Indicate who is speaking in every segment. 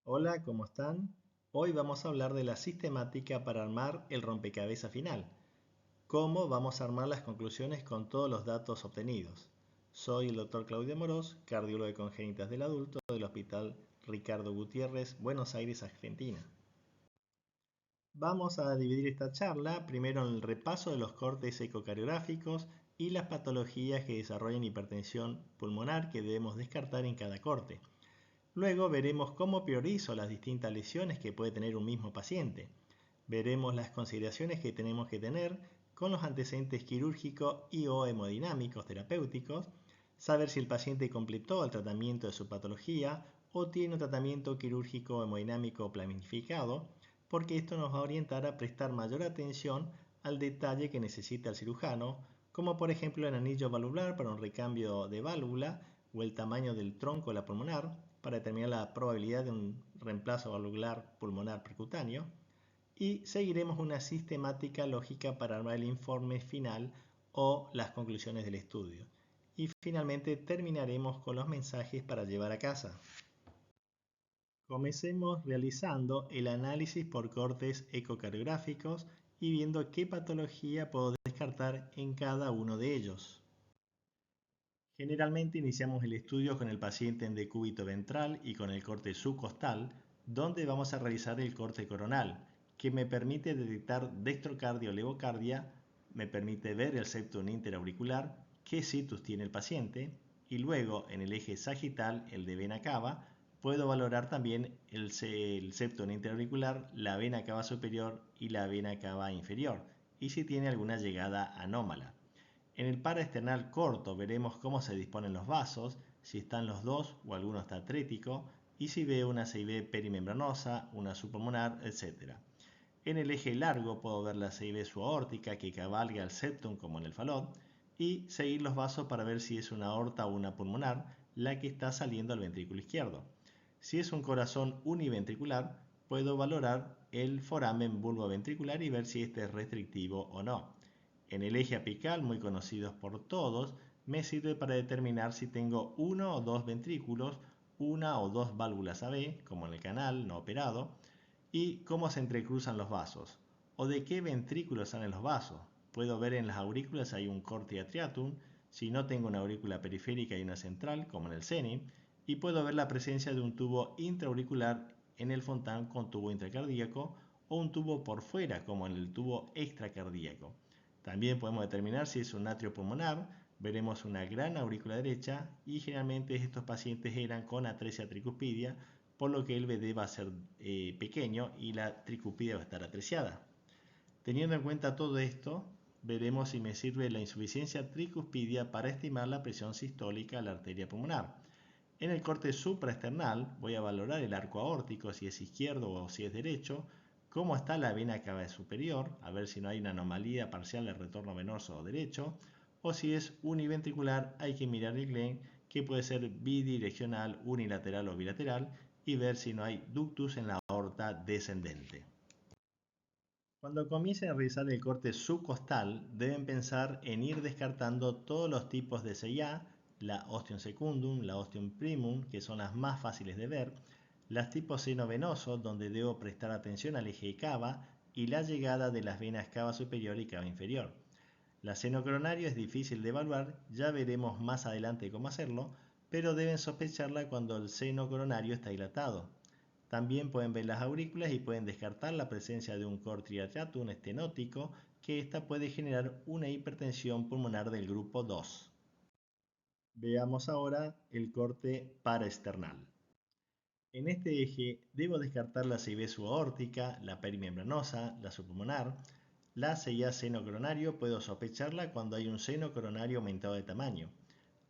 Speaker 1: Hola, ¿cómo están? Hoy vamos a hablar de la sistemática para armar el rompecabezas final. ¿Cómo vamos a armar las conclusiones con todos los datos obtenidos? Soy el doctor Claudio Moroz, cardiólogo de congénitas del adulto del Hospital Ricardo Gutiérrez, Buenos Aires, Argentina. Vamos a dividir esta charla primero en el repaso de los cortes ecocariográficos y las patologías que desarrollan hipertensión pulmonar que debemos descartar en cada corte. Luego veremos cómo priorizo las distintas lesiones que puede tener un mismo paciente. Veremos las consideraciones que tenemos que tener con los antecedentes quirúrgicos y o hemodinámicos terapéuticos, saber si el paciente completó el tratamiento de su patología o tiene un tratamiento quirúrgico hemodinámico planificado, porque esto nos va a orientar a prestar mayor atención al detalle que necesita el cirujano, como por ejemplo el anillo valvular para un recambio de válvula o el tamaño del tronco de la pulmonar para determinar la probabilidad de un reemplazo valvular pulmonar percutáneo y seguiremos una sistemática lógica para armar el informe final o las conclusiones del estudio. Y finalmente terminaremos con los mensajes para llevar a casa. Comencemos realizando el análisis por cortes ecocardiográficos y viendo qué patología puedo descartar en cada uno de ellos. Generalmente iniciamos el estudio con el paciente en decúbito ventral y con el corte subcostal, donde vamos a realizar el corte coronal, que me permite detectar dextrocardia o levocardia, me permite ver el septum interauricular, qué situs tiene el paciente, y luego en el eje sagital, el de vena cava, puedo valorar también el septum interauricular, la vena cava superior y la vena cava inferior, y si tiene alguna llegada anómala. En el paraesternal corto veremos cómo se disponen los vasos, si están los dos o alguno está atrético, y si veo una CIB perimembranosa, una subpulmonar, etc. En el eje largo puedo ver la CIB subaórtica que cabalga el septum como en el falot, y seguir los vasos para ver si es una aorta o una pulmonar la que está saliendo al ventrículo izquierdo. Si es un corazón univentricular, puedo valorar el foramen vulvoventricular y ver si este es restrictivo o no. En el eje apical, muy conocidos por todos, me sirve para determinar si tengo uno o dos ventrículos, una o dos válvulas AB, como en el canal no operado, y cómo se entrecruzan los vasos, o de qué ventrículos salen los vasos. Puedo ver en las aurículas si hay un corte atriatum, si no tengo una aurícula periférica y una central, como en el CENI, y puedo ver la presencia de un tubo intraauricular en el Fontan con tubo intracardíaco o un tubo por fuera, como en el tubo extracardíaco. También podemos determinar si es un atrio pulmonar, veremos una gran aurícula derecha y generalmente estos pacientes eran con atresia tricuspidia, por lo que el BD va a ser pequeño y la tricuspidia va a estar atresiada. Teniendo en cuenta todo esto, veremos si me sirve la insuficiencia tricuspidia para estimar la presión sistólica de la arteria pulmonar. En el corte supraesternal voy a valorar el arco aórtico, si es izquierdo o si es derecho, cómo está la vena cava superior, a ver si no hay una anomalía parcial del retorno venoso derecho, o si es univentricular hay que mirar el Glenn, que puede ser bidireccional, unilateral o bilateral, y ver si no hay ductus en la aorta descendente. Cuando comiencen a realizar el corte subcostal, deben pensar en ir descartando todos los tipos de CIA, la ostium secundum, la ostium primum, que son las más fáciles de ver, las tipos seno venoso, donde debo prestar atención al eje cava, y la llegada de las venas cava superior y cava inferior. La seno coronario es difícil de evaluar, ya veremos más adelante cómo hacerlo, pero deben sospecharla cuando el seno coronario está dilatado. También pueden ver las aurículas y pueden descartar la presencia de un corte atriatum estenótico, que esta puede generar una hipertensión pulmonar del grupo 2. Veamos ahora el corte paraesternal. En este eje debo descartar la CIB subaórtica, la perimembranosa, la subpulmonar. La CIA seno coronario puedo sospecharla cuando hay un seno coronario aumentado de tamaño.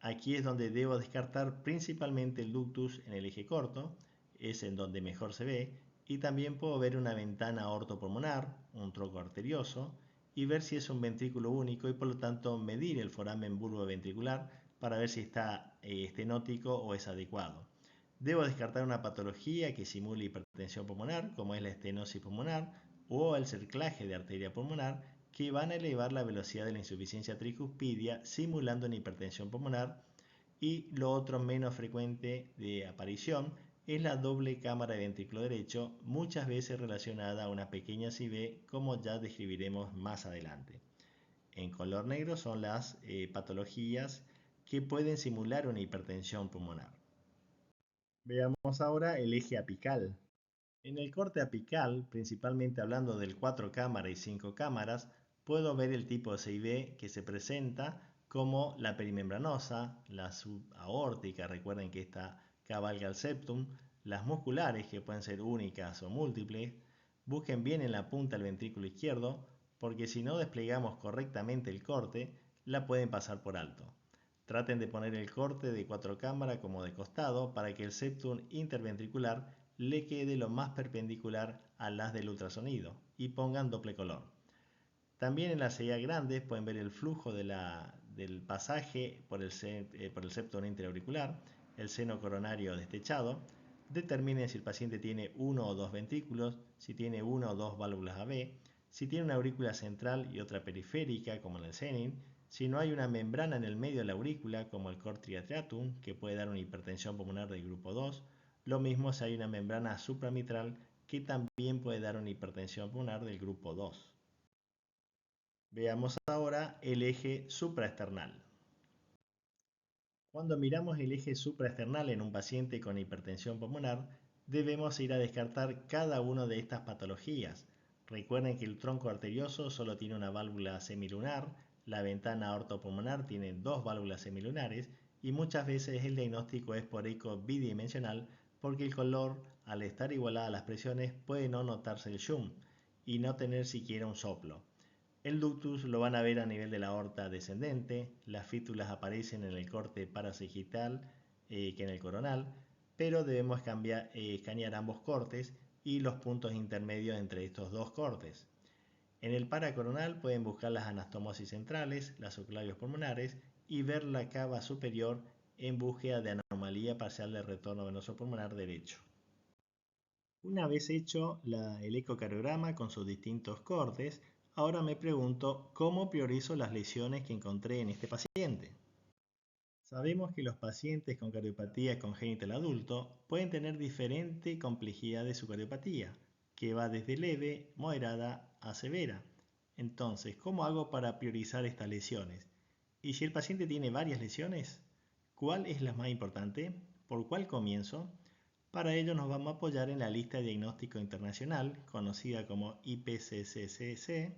Speaker 1: Aquí es donde debo descartar principalmente el ductus en el eje corto, es en donde mejor se ve, y también puedo ver una ventana ortopulmonar, un tronco arterioso, y ver si es un ventrículo único y por lo tanto medir el foramen vulvoventricular para ver si está estenótico o es adecuado. Debo descartar una patología que simule hipertensión pulmonar, como es la estenosis pulmonar o el cerclaje de arteria pulmonar, que van a elevar la velocidad de la insuficiencia tricuspidia simulando una hipertensión pulmonar. Y lo otro menos frecuente de aparición es la doble cámara de ventrículo derecho, muchas veces relacionada a una pequeña CIB, como ya describiremos más adelante. En color negro son las patologías que pueden simular una hipertensión pulmonar. Veamos ahora el eje apical. En el corte apical, principalmente hablando del 4 cámaras y 5 cámaras, puedo ver el tipo de CIB que se presenta como la perimembranosa, la subaórtica, recuerden que esta cabalga el septum, las musculares que pueden ser únicas o múltiples. Busquen bien en la punta del ventrículo izquierdo, porque si no desplegamos correctamente el corte, la pueden pasar por alto. Traten de poner el corte de 4 cámaras como de costado para que el septum interventricular le quede lo más perpendicular a las del ultrasonido y pongan doble color. También en las CIA grandes pueden ver el flujo del pasaje por el septum interauricular, el seno coronario destechado. Determinen si el paciente tiene uno o dos ventrículos, si tiene una o dos válvulas AB, si tiene una aurícula central y otra periférica como en el Zenin, si no hay una membrana en el medio de la aurícula como el cor triatriatum, que puede dar una hipertensión pulmonar del grupo 2, lo mismo si hay una membrana supramitral que también puede dar una hipertensión pulmonar del grupo 2. Veamos ahora el eje supraesternal. Cuando miramos el eje supraesternal en un paciente con hipertensión pulmonar, debemos ir a descartar cada una de estas patologías. Recuerden que el tronco arterioso solo tiene una válvula semilunar, la ventana aortopulmonar tiene dos válvulas semilunares y muchas veces el diagnóstico es por eco bidimensional porque el color, al estar igualada a las presiones, puede no notarse el shum y no tener siquiera un soplo. El ductus lo van a ver a nivel de la aorta descendente, las fístulas aparecen en el corte parasagittal que en el coronal, pero debemos escanear ambos cortes y los puntos intermedios entre estos dos cortes. En el paracoronal pueden buscar las anastomosis centrales, las oculares pulmonares y ver la cava superior en búsqueda de anomalía parcial de retorno venoso pulmonar derecho. Una vez hecho el ecocardiograma con sus distintos cortes, ahora me pregunto cómo priorizo las lesiones que encontré en este paciente. Sabemos que los pacientes con cardiopatía congénita del adulto pueden tener diferente complejidad de su cardiopatía, que va desde leve, moderada a severa. Entonces, ¿cómo hago para priorizar estas lesiones? Y si el paciente tiene varias lesiones, ¿cuál es la más importante? ¿Por cuál comienzo? Para ello nos vamos a apoyar en la lista de diagnóstico internacional, conocida como IPCCC,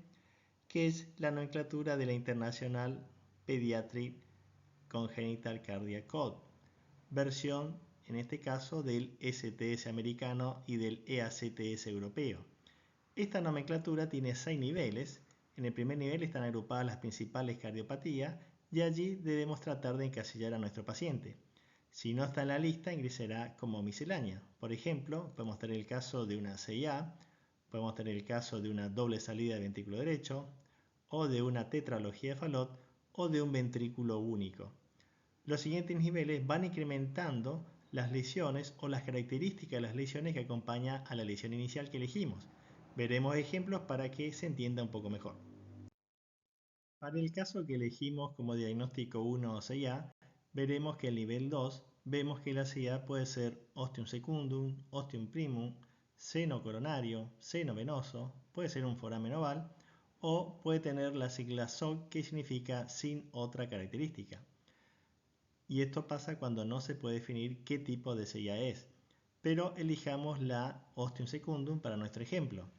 Speaker 1: que es la nomenclatura de la International Pediatric Congenital Cardiac Code, versión en este caso del STS americano y del EACTS europeo. Esta nomenclatura tiene 6 niveles. En el primer nivel están agrupadas las principales cardiopatías y allí debemos tratar de encasillar a nuestro paciente. Si no está en la lista, ingresará como miscelánea. Por ejemplo, podemos tener el caso de una CIA, podemos tener el caso de una doble salida de ventrículo derecho, o de una tetralogía de Fallot, o de un ventrículo único. Los siguientes niveles van incrementando las lesiones o las características de las lesiones que acompañan a la lesión inicial que elegimos. Veremos ejemplos para que se entienda un poco mejor. Para el caso que elegimos como diagnóstico 1 o CIA, veremos que el nivel 2 vemos que la CIA puede ser ostium secundum, ostium primum, seno coronario, seno venoso, puede ser un foramen oval o puede tener la sigla SOC que significa sin otra característica. Y esto pasa cuando no se puede definir qué tipo de CIA es, pero elijamos la ostium secundum para nuestro ejemplo.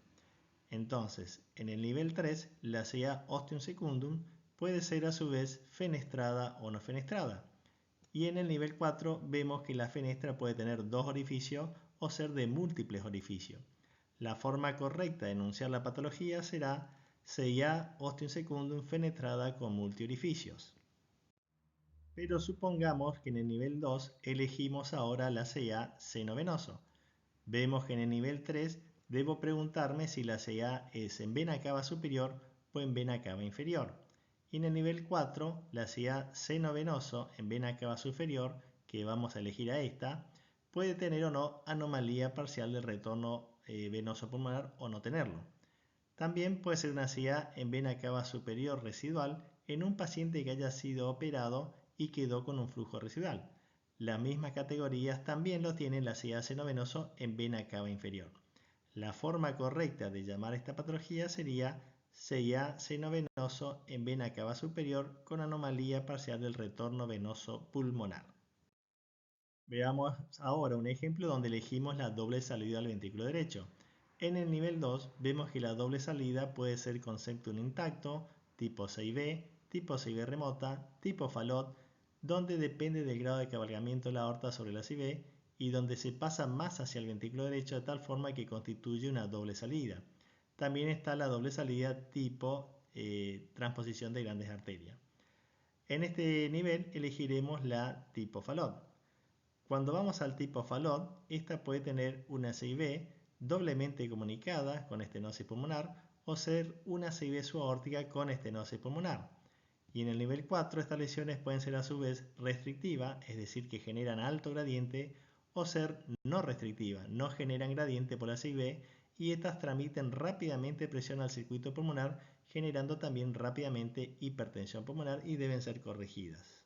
Speaker 1: Entonces, en el nivel 3, la CIA ostium secundum puede ser a su vez fenestrada o no fenestrada. Y en el nivel 4 vemos que la fenestra puede tener dos orificios o ser de múltiples orificios. La forma correcta de enunciar la patología será CIA ostium secundum fenestrada con multiorificios. Pero supongamos que en el nivel 2 elegimos ahora la CIA seno venoso. Vemos que en el nivel 3 debo preguntarme si la CA es en vena cava superior o en vena cava inferior. Y en el nivel 4, la CA seno venoso en vena cava superior, que vamos a elegir a esta, puede tener o no anomalía parcial del retorno venoso pulmonar o no tenerlo. También puede ser una CA en vena cava superior residual en un paciente que haya sido operado y quedó con un flujo residual. Las mismas categorías también lo tiene la CIA seno venoso en vena cava inferior. La forma correcta de llamar esta patología sería CIA seno venoso en vena cava superior con anomalía parcial del retorno venoso pulmonar. Veamos ahora un ejemplo donde elegimos la doble salida al ventrículo derecho. En el nivel 2 vemos que la doble salida puede ser con septum intacto, tipo 6B, tipo 6B remota, tipo Fallot, donde depende del grado de cabalgamiento de la aorta sobre la 6B y donde se pasa más hacia el ventrículo derecho de tal forma que constituye una doble salida. También está la doble salida tipo transposición de grandes arterias. En este nivel elegiremos la tipo Fallot. Cuando vamos al tipo Fallot, esta puede tener una CIB doblemente comunicada con estenosis pulmonar o ser una CIB subaórtica con estenosis pulmonar. Y en el nivel 4 estas lesiones pueden ser a su vez restrictivas, es decir, que generan alto gradiente, o ser no restrictivas, no generan gradiente por la CIB y estas transmiten rápidamente presión al circuito pulmonar, generando también rápidamente hipertensión pulmonar y deben ser corregidas.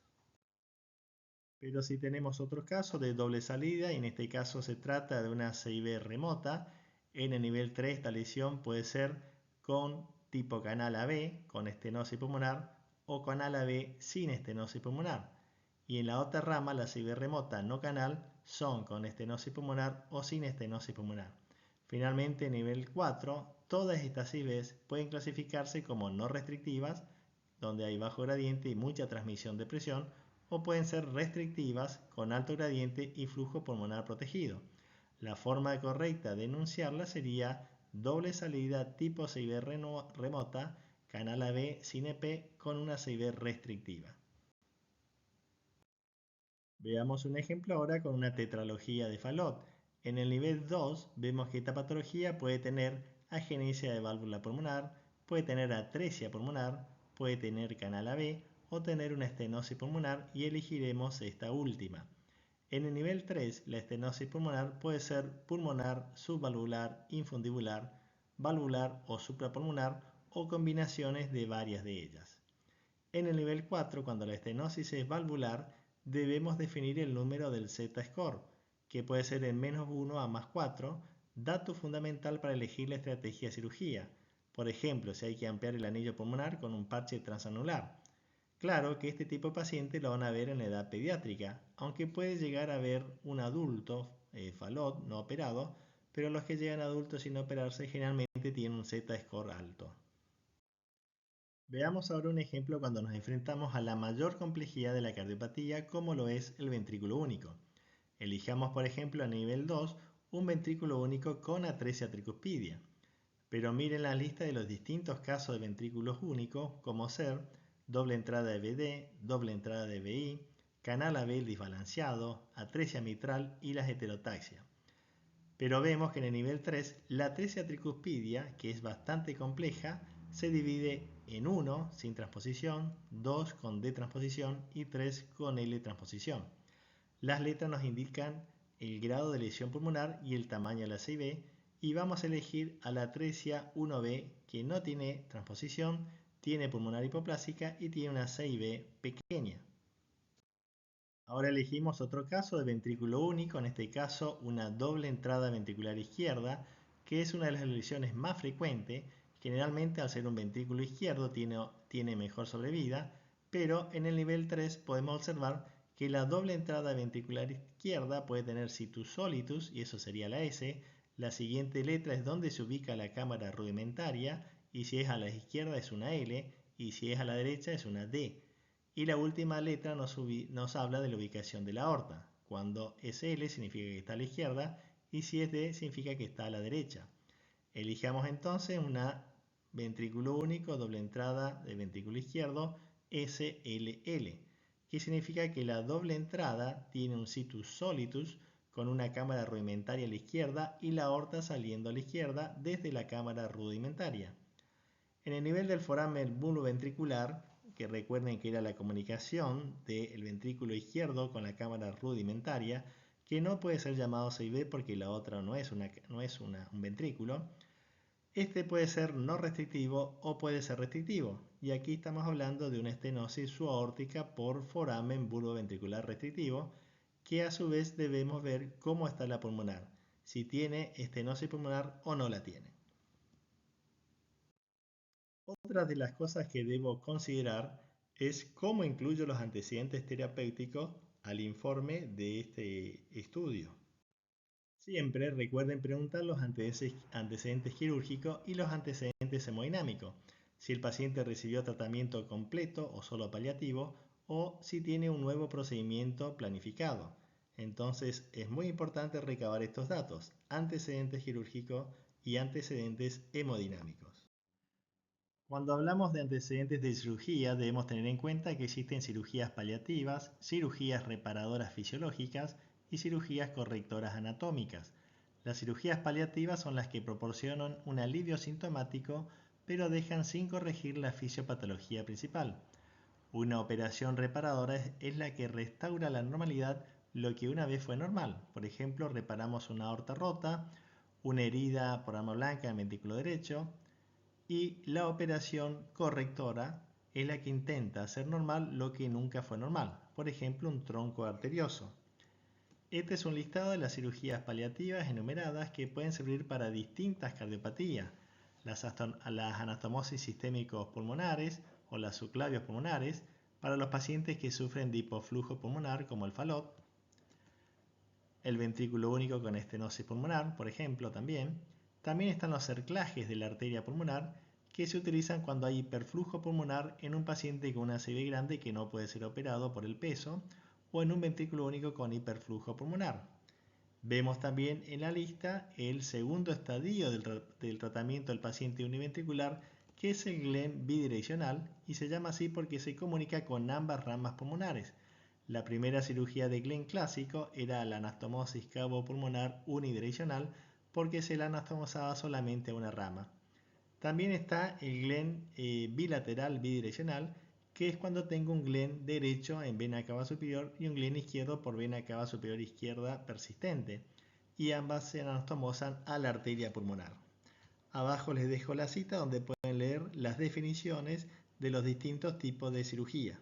Speaker 1: Pero si tenemos otro caso de doble salida, y en este caso se trata de una CIB remota, en el nivel 3 esta lesión puede ser con tipo canal AB, con estenosis pulmonar, o canal AB sin estenosis pulmonar. Y en la otra rama, la CIB remota no canal, son con estenosis pulmonar o sin estenosis pulmonar. Finalmente, en nivel 4, todas estas CIBs pueden clasificarse como no restrictivas, donde hay bajo gradiente y mucha transmisión de presión, o pueden ser restrictivas con alto gradiente y flujo pulmonar protegido. La forma correcta de enunciarla sería doble salida tipo CIB remota, canal AB sin EP con una CIB restrictiva. Veamos un ejemplo ahora con una tetralogía de Fallot. En el nivel 2 vemos que esta patología puede tener agenesia de válvula pulmonar, puede tener atresia pulmonar, puede tener canal AB o tener una estenosis pulmonar y elegiremos esta última. En el nivel 3 la estenosis pulmonar puede ser pulmonar, subvalvular, infundibular, valvular o suprapulmonar o combinaciones de varias de ellas. En el nivel 4, cuando la estenosis es valvular, debemos definir el número del Z-score, que puede ser de -1 a +4, dato fundamental para elegir la estrategia de cirugía. Por ejemplo, si hay que ampliar el anillo pulmonar con un parche transanular. Claro que este tipo de paciente lo van a ver en la edad pediátrica, aunque puede llegar a ver un adulto Fallot no operado, pero los que llegan adultos sin operarse generalmente tienen un Z-score alto. Veamos ahora un ejemplo cuando nos enfrentamos a la mayor complejidad de la cardiopatía, como lo es el ventrículo único. Elijamos, por ejemplo, a nivel 2 un ventrículo único con atresia tricuspidia. Pero miren la lista de los distintos casos de ventrículos únicos, como ser doble entrada de BD, doble entrada de BI, canal AB desbalanceado, atresia mitral y las heterotaxias. Pero vemos que en el nivel 3 la atresia tricuspidia, que es bastante compleja, se divide en 1 sin transposición, 2 con D transposición y 3 con L transposición. Las letras nos indican el grado de lesión pulmonar y el tamaño de la CIB y vamos a elegir a la atresia 1B que no tiene transposición, tiene pulmonar hipoplásica y tiene una CIB pequeña. Ahora elegimos otro caso de ventrículo único, en este caso una doble entrada ventricular izquierda, que es una de las lesiones más frecuentes. Generalmente al ser un ventrículo izquierdo tiene mejor sobrevida, pero en el nivel 3 podemos observar que la doble entrada ventricular izquierda puede tener situs solitus, y eso sería la S. La siguiente letra es donde se ubica la cámara rudimentaria, y si es a la izquierda es una L, y si es a la derecha es una D. Y la última letra nos habla de la ubicación de la aorta. Cuando es L significa que está a la izquierda y si es D significa que está a la derecha. Elijamos entonces una ventrículo único, doble entrada de ventrículo izquierdo, SLL, que significa que la doble entrada tiene un situs solitus con una cámara rudimentaria a la izquierda y la aorta saliendo a la izquierda desde la cámara rudimentaria. En el nivel del foramen bulboventricular, que recuerden que era la comunicación del ventrículo izquierdo con la cámara rudimentaria, que no puede ser llamado 6B porque la otra no es un ventrículo, este puede ser no restrictivo o puede ser restrictivo, y aquí estamos hablando de una estenosis subaórtica por foramen bulboventricular restrictivo, que a su vez debemos ver cómo está la pulmonar, si tiene estenosis pulmonar o no la tiene. Otra de las cosas que debo considerar es cómo incluyo los antecedentes terapéuticos al informe de este estudio. Siempre recuerden preguntar los antecedentes quirúrgicos y los antecedentes hemodinámicos, si el paciente recibió tratamiento completo o solo paliativo, o si tiene un nuevo procedimiento planificado. Entonces es muy importante recabar estos datos, antecedentes quirúrgicos y antecedentes hemodinámicos. Cuando hablamos de antecedentes de cirugía, debemos tener en cuenta que existen cirugías paliativas, cirugías reparadoras fisiológicas y cirugías correctoras anatómicas. Las cirugías paliativas son las que proporcionan un alivio sintomático, pero dejan sin corregir la fisiopatología principal. Una operación reparadora es la que restaura la normalidad lo que una vez fue normal. Por ejemplo, reparamos una aorta rota, una herida por arma blanca en el ventrículo derecho, y la operación correctora es la que intenta hacer normal lo que nunca fue normal, por ejemplo un tronco arterioso. Este es un listado de las cirugías paliativas enumeradas que pueden servir para distintas cardiopatías, las anastomosis sistémicos pulmonares o las subclavios pulmonares, para los pacientes que sufren de hipoflujo pulmonar como el FALOP, el ventrículo único con estenosis pulmonar, por ejemplo, también. También están los cerclajes de la arteria pulmonar que se utilizan cuando hay hiperflujo pulmonar en un paciente con una ACV grande que no puede ser operado por el peso o en un ventrículo único con hiperflujo pulmonar. Vemos también en la lista el segundo estadio del tratamiento del paciente univentricular, que es el Glenn bidireccional, y se llama así porque se comunica con ambas ramas pulmonares. La primera cirugía de Glenn clásico era la anastomosis cavo-pulmonar unidireccional porque se la anastomosaba solamente a una rama. También está el Glenn bilateral bidireccional, que es cuando tengo un Glenn derecho en vena cava superior y un Glenn izquierdo por vena cava superior izquierda persistente, y ambas se anastomosan a la arteria pulmonar. Abajo les dejo la cita donde pueden leer las definiciones de los distintos tipos de cirugía.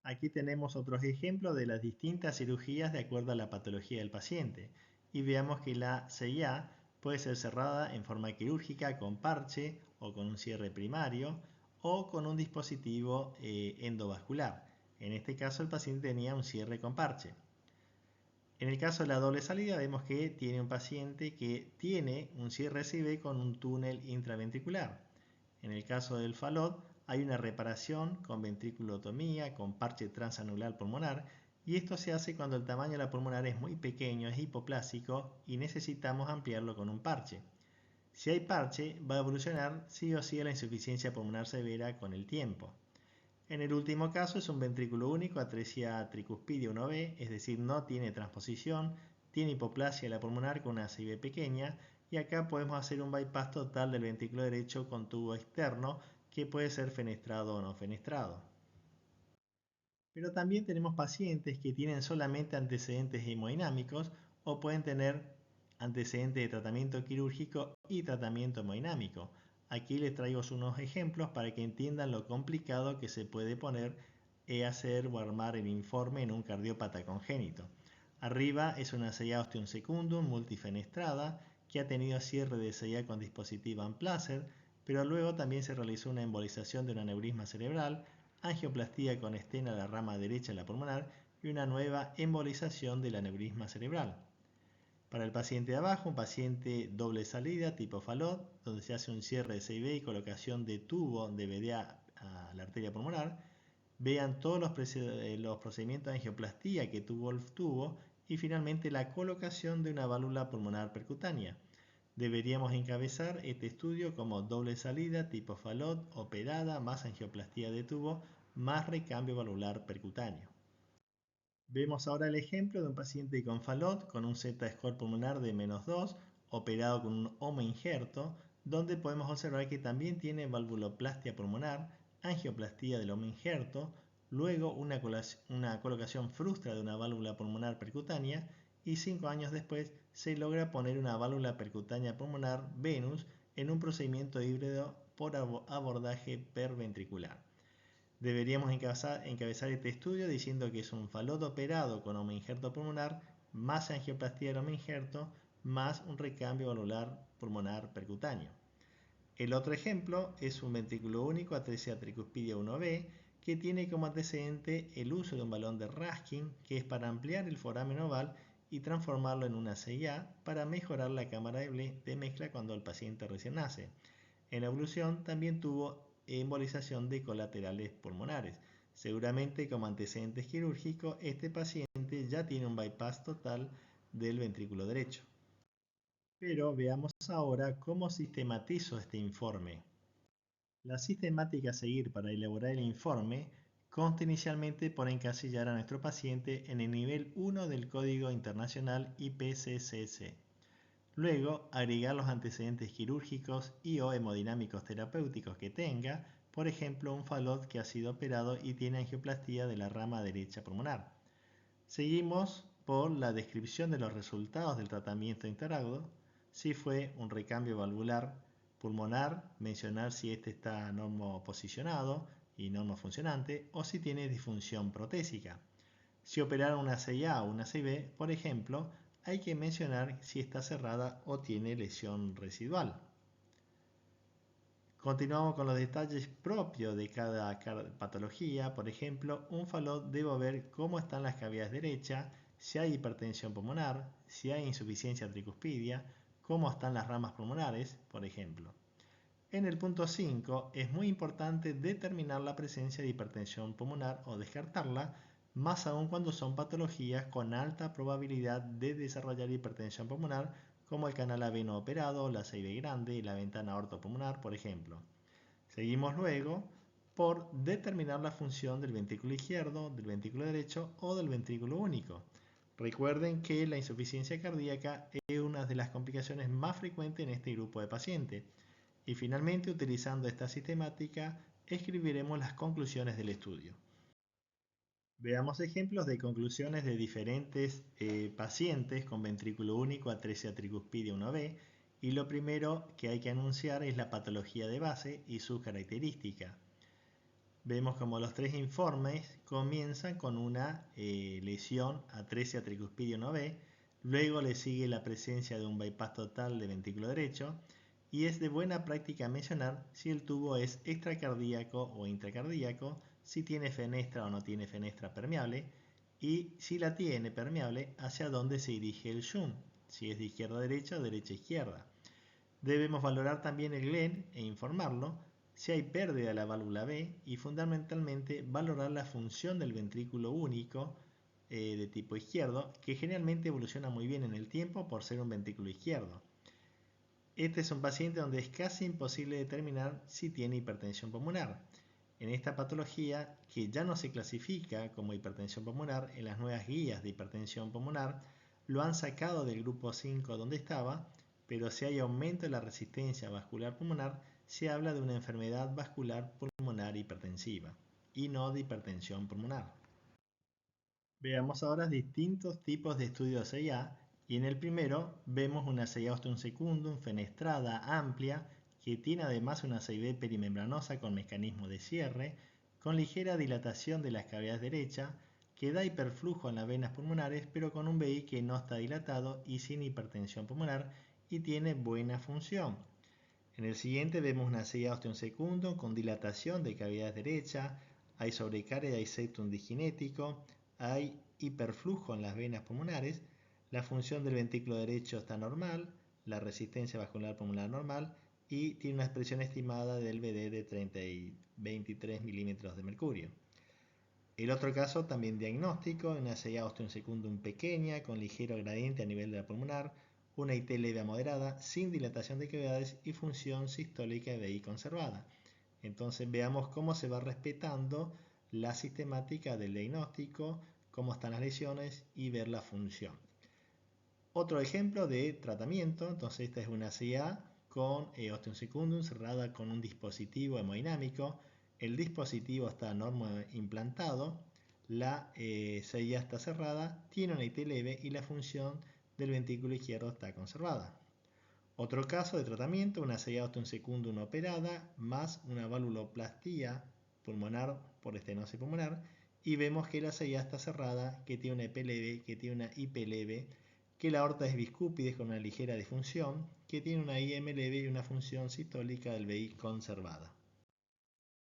Speaker 1: Aquí tenemos otros ejemplos de las distintas cirugías de acuerdo a la patología del paciente, y veamos que la CIA puede ser cerrada en forma quirúrgica con parche o con un cierre primario o con un dispositivo endovascular. En este caso el paciente tenía un cierre con parche. En el caso de la doble salida vemos que tiene un paciente que tiene un cierre SIB con un túnel intraventricular. En el caso del FALOT hay una reparación con ventriculotomía, con parche transanular pulmonar, y esto se hace cuando el tamaño de la pulmonar es muy pequeño, es hipoplásico y necesitamos ampliarlo con un parche. Si hay parche, va a evolucionar sí o sí a la insuficiencia pulmonar severa con el tiempo. En el último caso es un ventrículo único, atresia tricuspidia 1B, es decir, no tiene transposición, tiene hipoplasia de la pulmonar con una CIB pequeña, y acá podemos hacer un bypass total del ventrículo derecho con tubo externo que puede ser fenestrado o no fenestrado. Pero también tenemos pacientes que tienen solamente antecedentes hemodinámicos o pueden tener antecedentes de tratamiento quirúrgico y tratamiento hemodinámico. Aquí les traigo unos ejemplos para que entiendan lo complicado que se puede poner hacer o armar el informe en un cardiópata congénito. Arriba es una CIA ostium secundum multifenestrada que ha tenido cierre de CIA con dispositivo Amplacer, pero luego también se realizó una embolización de un aneurisma cerebral, angioplastía con estena a la rama derecha de la pulmonar y una nueva embolización del aneurisma cerebral. Para el paciente de abajo, un paciente doble salida tipo FALOT, donde se hace un cierre de CIB y colocación de tubo de VDA a la arteria pulmonar. Vean todos los procedimientos de angioplastía que tuvo el tubo y finalmente la colocación de una válvula pulmonar percutánea. Deberíamos encabezar este estudio como doble salida tipo FALOT operada más angioplastía de tubo más recambio valvular percutáneo. Vemos ahora el ejemplo de un paciente con FALOT con un Z-score pulmonar de -2 operado con un homoinjerto, donde podemos observar que también tiene valvuloplastia pulmonar, angioplastía del homoinjerto, luego una colocación frustra de una válvula pulmonar percutánea y 5 años después se logra poner una válvula percutánea pulmonar Venus en un procedimiento híbrido por abordaje perventricular. Deberíamos encabezar este estudio diciendo que es un falot operado con homoinjerto pulmonar más angioplastía del homoinjerto más un recambio valvular pulmonar percutáneo. El otro ejemplo es un ventrículo único atresia tricuspidia 1B que tiene como antecedente el uso de un balón de Raskin que es para ampliar el foramen oval y transformarlo en una CIA para mejorar la cámara de mezcla cuando el paciente recién nace. En la evolución también tuvo embolización de colaterales pulmonares. Seguramente como antecedente quirúrgico este paciente ya tiene un bypass total del ventrículo derecho. Pero veamos ahora cómo sistematizo este informe. La sistemática a seguir para elaborar el informe consta inicialmente por encasillar a nuestro paciente en el nivel 1 del Código Internacional IPCCC. Luego, agregar los antecedentes quirúrgicos y o hemodinámicos terapéuticos que tenga, por ejemplo, un falot que ha sido operado y tiene angioplastía de la rama derecha pulmonar. Seguimos por la descripción de los resultados del tratamiento interagudo, si fue un recambio valvular pulmonar, mencionar si este está normoposicionado y normofuncionante o si tiene disfunción protésica. Si operaron una CIA o una CIB, por ejemplo, hay que mencionar si está cerrada o tiene lesión residual. Continuamos con los detalles propios de cada patología. Por ejemplo, un falot debo ver cómo están las cavidades derechas, si hay hipertensión pulmonar, si hay insuficiencia tricuspidia, cómo están las ramas pulmonares, por ejemplo. En el punto 5 es muy importante determinar la presencia de hipertensión pulmonar o descartarla, más aún cuando son patologías con alta probabilidad de desarrollar hipertensión pulmonar, como el canal aveno operado, la CIB grande y la ventana ortopulmonar, por ejemplo. Seguimos luego por determinar la función del ventrículo izquierdo, del ventrículo derecho o del ventrículo único. Recuerden que la insuficiencia cardíaca es una de las complicaciones más frecuentes en este grupo de pacientes. Y finalmente, utilizando esta sistemática, escribiremos las conclusiones del estudio. Veamos ejemplos de conclusiones de diferentes pacientes con ventrículo único atresia tricuspidia 1B y lo primero que hay que anunciar es la patología de base y sus características. Vemos como los tres informes comienzan con una lesión atresia tricuspidia 1B, luego le sigue la presencia de un bypass total de ventrículo derecho y es de buena práctica mencionar si el tubo es extracardíaco o intracardíaco, si tiene fenestra o no tiene fenestra permeable y si la tiene permeable, hacia dónde se dirige el shunt, si es de izquierda a derecha o derecha a izquierda. Debemos valorar también el Glenn e informarlo si hay pérdida de la válvula B y fundamentalmente valorar la función del ventrículo único de tipo izquierdo, que generalmente evoluciona muy bien en el tiempo por ser un ventrículo izquierdo. Este es un paciente donde es casi imposible determinar si tiene hipertensión pulmonar. En esta patología, que ya no se clasifica como hipertensión pulmonar en las nuevas guías de hipertensión pulmonar, lo han sacado del grupo 5 donde estaba, pero si hay aumento de la resistencia vascular pulmonar, se habla de una enfermedad vascular pulmonar hipertensiva y no de hipertensión pulmonar. Veamos ahora distintos tipos de estudios CIA y en el primero vemos una CIA ostium secundum fenestrada amplia que tiene además una CIB perimembranosa con mecanismo de cierre, con ligera dilatación de las cavidades derechas, que da hiperflujo en las venas pulmonares pero con un VI que no está dilatado y sin hipertensión pulmonar y tiene buena función. En el siguiente vemos una CIA ostium secundum con dilatación de cavidades derechas, hay sobrecarga y septum diginético, hay hiperflujo en las venas pulmonares, la función del ventrículo derecho está normal, la resistencia vascular pulmonar normal y tiene una expresión estimada del VD de 23 milímetros de mercurio. El otro caso también diagnóstico, una CIA ostium secundum pequeña con ligero gradiente a nivel de la pulmonar, una IT leve a moderada, sin dilatación de cavidades y función sistólica de VI conservada. Entonces veamos cómo se va respetando la sistemática del diagnóstico, cómo están las lesiones y ver la función. Otro ejemplo de tratamiento, entonces esta es una CIA con ostium secundum cerrada con un dispositivo hemodinámico. El dispositivo está normo implantado, la CIA está cerrada, tiene una IT leve y la función del ventrículo izquierdo está conservada. Otro caso de tratamiento, una CIA ostium secundum operada más una valvuloplastía pulmonar por estenosis pulmonar y vemos que la CIA está cerrada, que tiene una EP leve, que tiene una IP leve, que la aorta es biscúpide con una ligera disfunción, que tiene una IM leve y una función sistólica del VI conservada.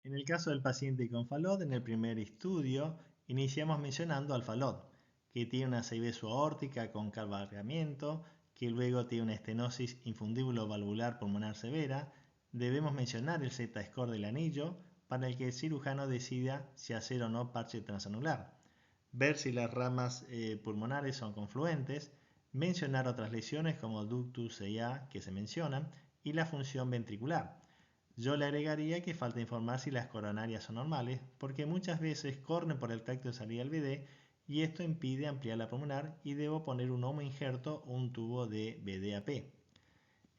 Speaker 1: En el caso del paciente con Fallot, en el primer estudio, iniciamos mencionando al Fallot, que tiene una CIB subaórtica con cabalgamiento, que luego tiene una estenosis infundíbulo-valvular pulmonar severa. Debemos mencionar el Z-score del anillo para el que el cirujano decida si hacer o no parche transanular. Ver si las ramas pulmonares son confluentes, mencionar otras lesiones como ductus CIA que se mencionan y la función ventricular. Yo le agregaría que falta informar si las coronarias son normales, porque muchas veces corren por el tracto de salida del BD y esto impide ampliar la pulmonar y debo poner un homo injerto o un tubo de BDAP.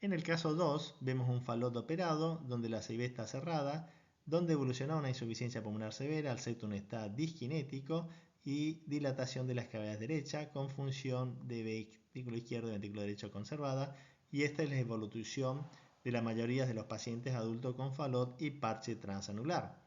Speaker 1: En el caso 2 vemos un Fallot operado donde la CIB está cerrada, donde evoluciona una insuficiencia pulmonar severa, el septum está disquinético y dilatación de las cavidades derecha con función de ventrículo izquierdo y ventrículo derecho conservada, y esta es la evolución de la mayoría de los pacientes adultos con Fallot y parche transanular.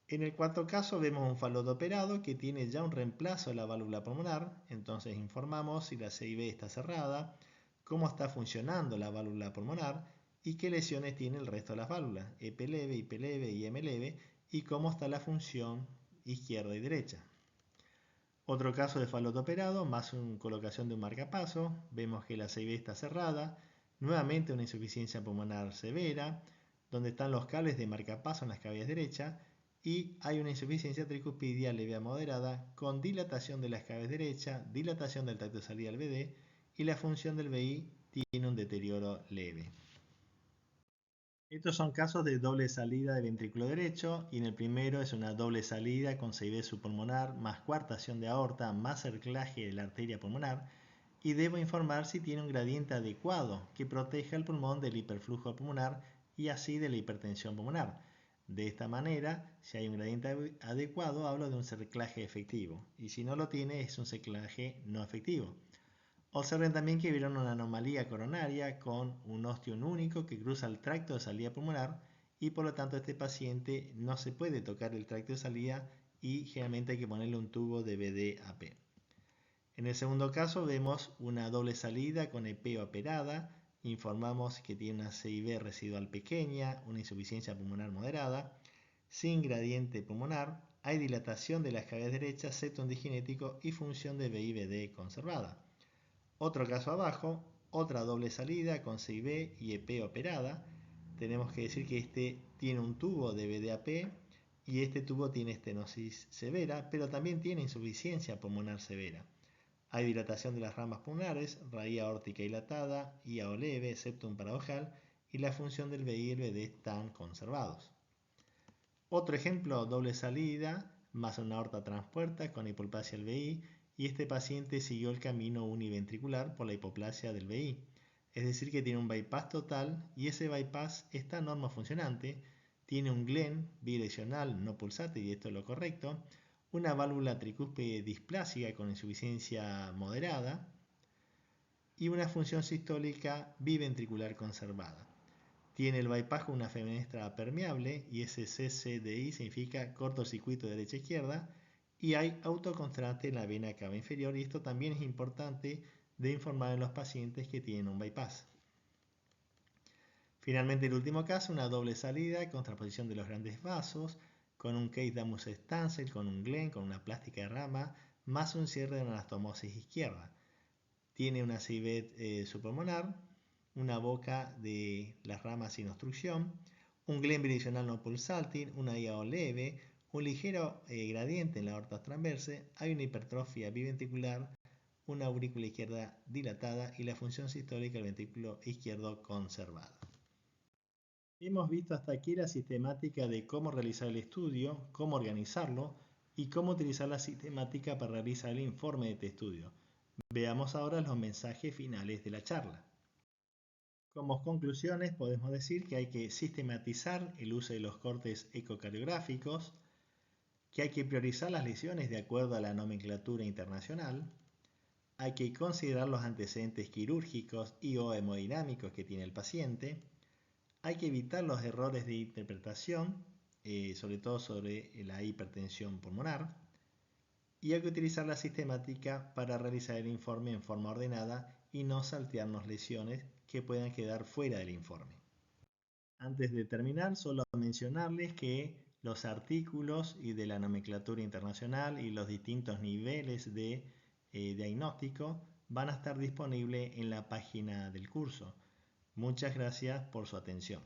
Speaker 1: En el cuarto caso vemos un Fallot operado que tiene ya un reemplazo de la válvula pulmonar, entonces informamos si la CIB está cerrada, cómo está funcionando la válvula pulmonar y qué lesiones tiene el resto de las válvulas, EP leve, IP leve y M leve, y cómo está la función izquierda y derecha. Otro caso de Fallot operado, más una colocación de un marcapaso, vemos que la CIB está cerrada, nuevamente una insuficiencia pulmonar severa, donde están los cables de marcapaso en las cavidades derechas, y hay una insuficiencia tricuspidia leve a moderada con dilatación de las cavidades derechas, dilatación del tracto de salida al BD y la función del VI tiene un deterioro leve. Estos son casos de doble salida de ventrículo derecho y en el primero es una doble salida con CIB subpulmonar más coartación de aorta más cerclaje de la arteria pulmonar y debo informar si tiene un gradiente adecuado que proteja el pulmón del hiperflujo pulmonar y así de la hipertensión pulmonar. De esta manera, si hay un gradiente adecuado, hablo de un cerclaje efectivo y si no lo tiene es un cerclaje no efectivo. Observen también que vieron una anomalía coronaria con un ostión único que cruza el tracto de salida pulmonar y por lo tanto este paciente no se puede tocar el tracto de salida y generalmente hay que ponerle un tubo de BDAP. En el segundo caso vemos una doble salida con EP operada, informamos que tiene una CIB residual pequeña, una insuficiencia pulmonar moderada, sin gradiente pulmonar, hay dilatación de las cavidades derechas, septum diginético y función de VI-BD conservada. Otro caso abajo, otra doble salida con CIB y EP operada. Tenemos que decir que este tiene un tubo de BDAP y este tubo tiene estenosis severa, pero también tiene insuficiencia pulmonar severa. Hay dilatación de las ramas pulmonares, raíz aórtica dilatada, IAO leve, septum paradojal y la función del VI y el BD están conservados. Otro ejemplo, doble salida, más una aorta transpuerta con hipoplasia del VI y este paciente siguió el camino univentricular por la hipoplasia del VI. Es decir que tiene un bypass total y ese bypass está normofuncionante, tiene un Glenn bidireccional no pulsátil y esto es lo correcto, una válvula tricúspide displásica con insuficiencia moderada y una función sistólica biventricular conservada. Tiene el bypass con una fenestra permeable y ese CCDI significa cortocircuito de derecha a izquierda y hay autocontrante en la vena cava inferior y esto también es importante de informar en los pacientes que tienen un bypass. Finalmente el último caso, una doble salida, contraposición de los grandes vasos con un case Damus Stancel, con un Glenn, con una plástica de rama, más un cierre de anastomosis izquierda. Tiene una CIVET subpulmonar, una boca de las ramas sin obstrucción, un Glenn bidireccional no pulsátil, una IAO leve, un ligero gradiente en la aorta transverse, hay una hipertrofia biventricular, una aurícula izquierda dilatada y la función sistólica del ventrículo izquierdo conservada. Hemos visto hasta aquí la sistemática de cómo realizar el estudio, cómo organizarlo y cómo utilizar la sistemática para realizar el informe de este estudio. Veamos ahora los mensajes finales de la charla. Como conclusiones podemos decir que hay que sistematizar el uso de los cortes ecocardiográficos, que hay que priorizar las lesiones de acuerdo a la nomenclatura internacional, hay que considerar los antecedentes quirúrgicos y o hemodinámicos que tiene el paciente, hay que evitar los errores de interpretación sobre todo sobre la hipertensión pulmonar, y hay que utilizar la sistemática para realizar el informe en forma ordenada y no saltearnos lesiones que puedan quedar fuera del informe. Antes de terminar, solo mencionarles que los artículos y de la nomenclatura internacional y los distintos niveles de diagnóstico van a estar disponibles en la página del curso. Muchas gracias por su atención.